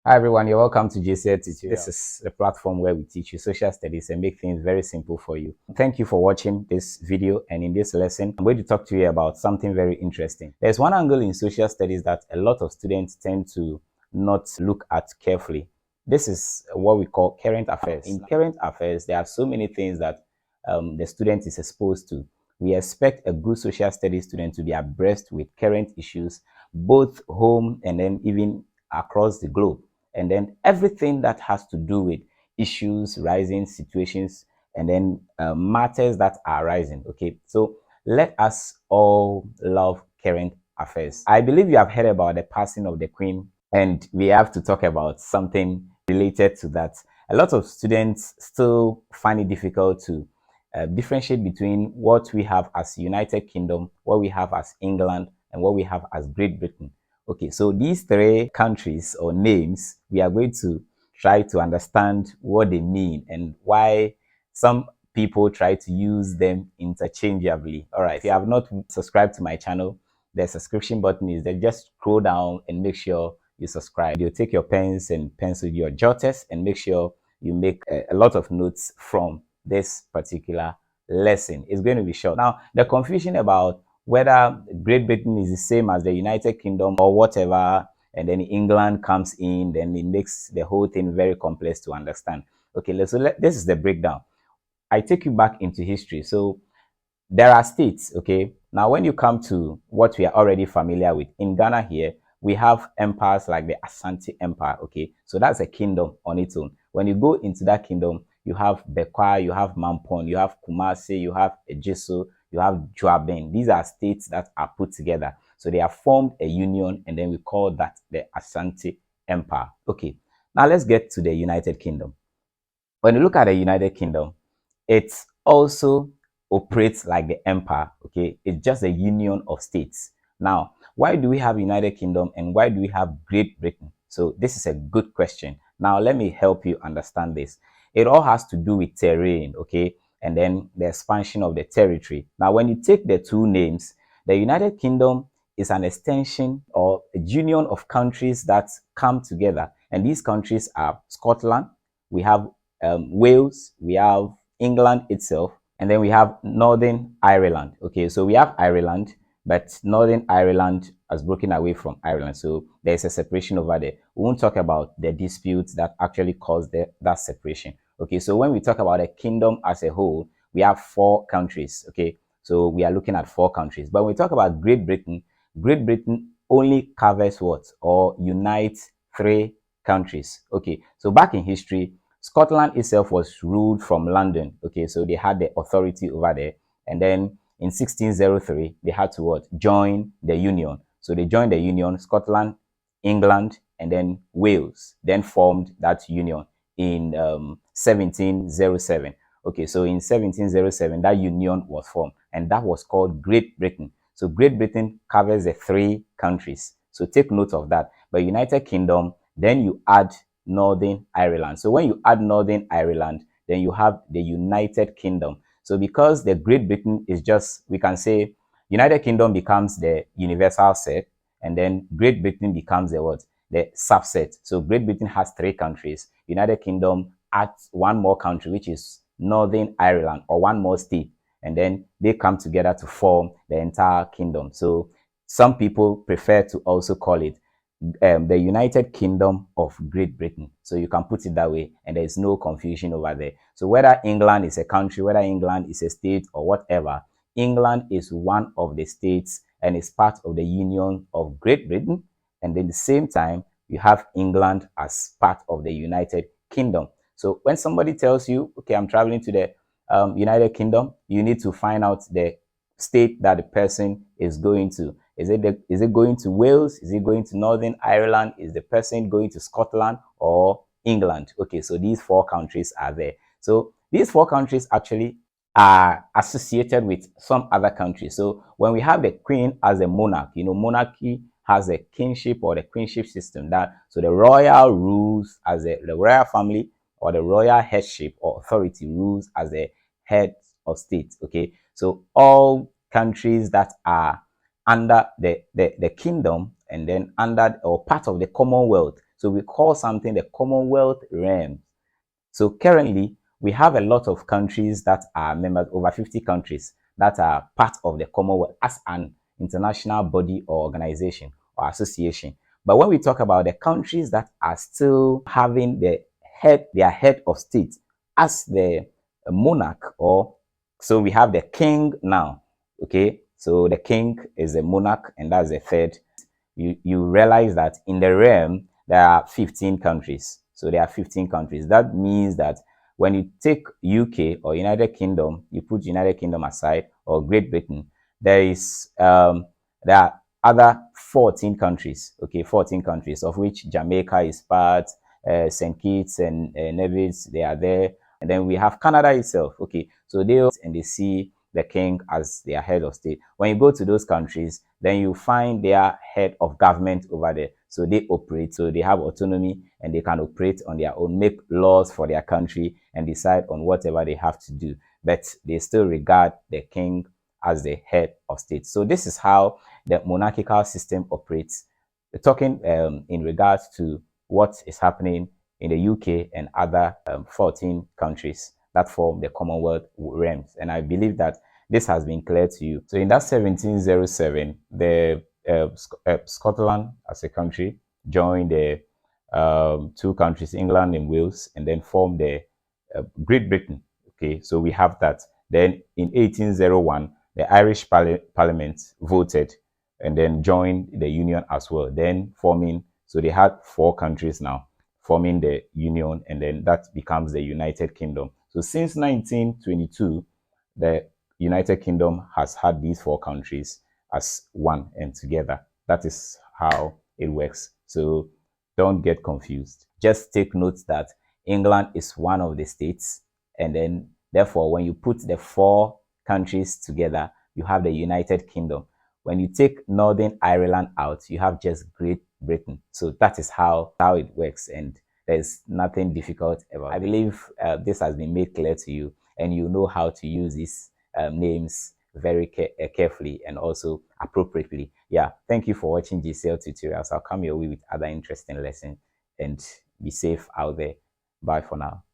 Hi everyone, you're welcome to JCL Tutorial. This is the platform where we teach you social studies and make things very simple for you. Thank you for watching this video, and in this lesson, I'm going to talk to you about something very interesting. There's one angle in social studies that a lot of students tend to not look at carefully. This is what we call current affairs. In current affairs, there are so many things that the student is exposed to. We expect a good social studies student to be abreast with current issues, both home and then even across the globe. And then everything that has to do with issues, rising situations, and then matters that are rising. Okay, so let us all love current affairs. I believe you have heard about the passing of the Queen, and we have to talk about something related to that. A lot of students still find it difficult to differentiate between what we have as United Kingdom, what we have as England, and what we have as Great Britain. Okay, so these three countries or names, we are going to try to understand what they mean and why some people try to use them interchangeably. All right, if you have not subscribed to my channel, the subscription button is there. Just scroll down and make sure you subscribe. You'll take your pens and pencil, your jotters, and make sure you make a lot of notes from this particular lesson. It's going to be short. Now, the confusion about whether Great Britain is the same as the United Kingdom or whatever, and then England comes in, then it makes the whole thing very complex to understand. Okay, this is the breakdown. I take you back into history. So there are states, okay? Now, when you come to what we are already familiar with, in Ghana here, we have empires like the Asante Empire, okay? So that's a kingdom on its own. When you go into that kingdom, you have Bekwa, you have Mampon, you have Kumasi, you have Ejiso, you have Juaben. These are states that are put together. So they have formed a union, and then we call that the Asante Empire. Okay, now let's get to the United Kingdom. When you look at the United Kingdom, it also operates like the empire. Okay, it's just a union of states. Now, why do we have United Kingdom and why do we have Great Britain? So this is a good question. Now let me help you understand this. It all has to do with terrain, okay, and then the expansion of the territory. Now when you take the two names, the United Kingdom is an extension or a union of countries that come together, and these countries are Scotland, we have Wales, we have England itself, and then we have Northern Ireland. Okay, so we have Ireland, but Northern Ireland has broken away from Ireland, so there's a separation over there. We won't talk about the disputes that actually caused that separation. Okay, so when we talk about a kingdom as a whole, we have 4 countries. Okay, so we are looking at 4 countries. But when we talk about Great Britain only covers what, or unites 3 countries. Okay, so back in history, Scotland itself was ruled from London. Okay, so they had the authority over there. And then in 1603, they had to what? Join the Union. So they joined the Union, Scotland, England, and then Wales, then formed that union in 1707. Okay, so in 1707, that union was formed, and that was called Great Britain. So Great Britain covers the 3 countries. So take note of that. But United Kingdom, then you add Northern Ireland. So when you add Northern Ireland, then you have the United Kingdom. So because the Great Britain is just, we can say, United Kingdom becomes the universal set, and then Great Britain becomes the what? The subset. So Great Britain has 3 countries. United Kingdom adds 1 more country, which is Northern Ireland, or 1 more state, and then they come together to form the entire kingdom. So some people prefer to also call it the United Kingdom of Great Britain. So you can put it that way, and there is no confusion over there. So whether England is a country, whether England is a state or whatever, England is one of the states and is part of the Union of Great Britain. And at the same time, you have England as part of the United Kingdom. So when somebody tells you, okay, I'm traveling to the United Kingdom, you need to find out the state that the person is going to. Is it going to Wales? Is it going to Northern Ireland? Is the person going to Scotland or England? Okay, so these 4 countries are there. So these 4 countries actually are associated with some other countries. So when we have the queen as a monarch, monarchy has a kingship or the queenship system. So the royal rules as the royal family, or the royal headship or authority rules as the head of state. Okay, so all countries that are under the kingdom and then under or part of the Commonwealth, So we call something the Commonwealth Realms. So currently, we have a lot of countries that are members, over 50 countries that are part of the Commonwealth as an international body or organization or association. But when we talk about the countries that are still having their head of state as the monarch, or so we have the king now. Okay, so the king is the monarch, and that's the third. You realize that in the realm there are 15 countries. So there are 15 countries. That means that when you take UK or United Kingdom, you put United Kingdom aside, or Great Britain, there are other 14 countries. Okay, 14 countries, of which Jamaica is part, St. Kitts and Nevis, they are there. And then we have Canada itself. Okay, so they see the king as their head of state. When you go to those countries, then you find their head of government over there. So they operate, so they have autonomy and they can operate on their own, make laws for their country and decide on whatever they have to do. But they still regard the king as the head of state. So this is how the monarchical system operates. Talking in regards to what is happening in the UK and other 14 countries that form the Commonwealth Realms. And I believe that this has been clear to you. So in that 1707, the Scotland as a country joined the two countries, England and Wales, and then formed the Great Britain. Okay, so we have that. Then in 1801, the Irish Parliament voted and then joined the Union as well, then forming, so they had 4 countries now forming the Union, and then that becomes the United Kingdom. So since 1922, the United Kingdom has had these 4 countries as one and together. That is how it works. So don't get confused. Just take note that England is one of the states, and then therefore when you put the 4 countries together, you have the United Kingdom. When you take Northern Ireland out, you have just Great Britain. So that is how it works, and there's nothing difficult about it. I believe this has been made clear to you, and you know how to use these names very carefully and also appropriately. Yeah, thank you for watching GCL tutorials. I'll come your way with other interesting lessons, and be safe out there. Bye for now.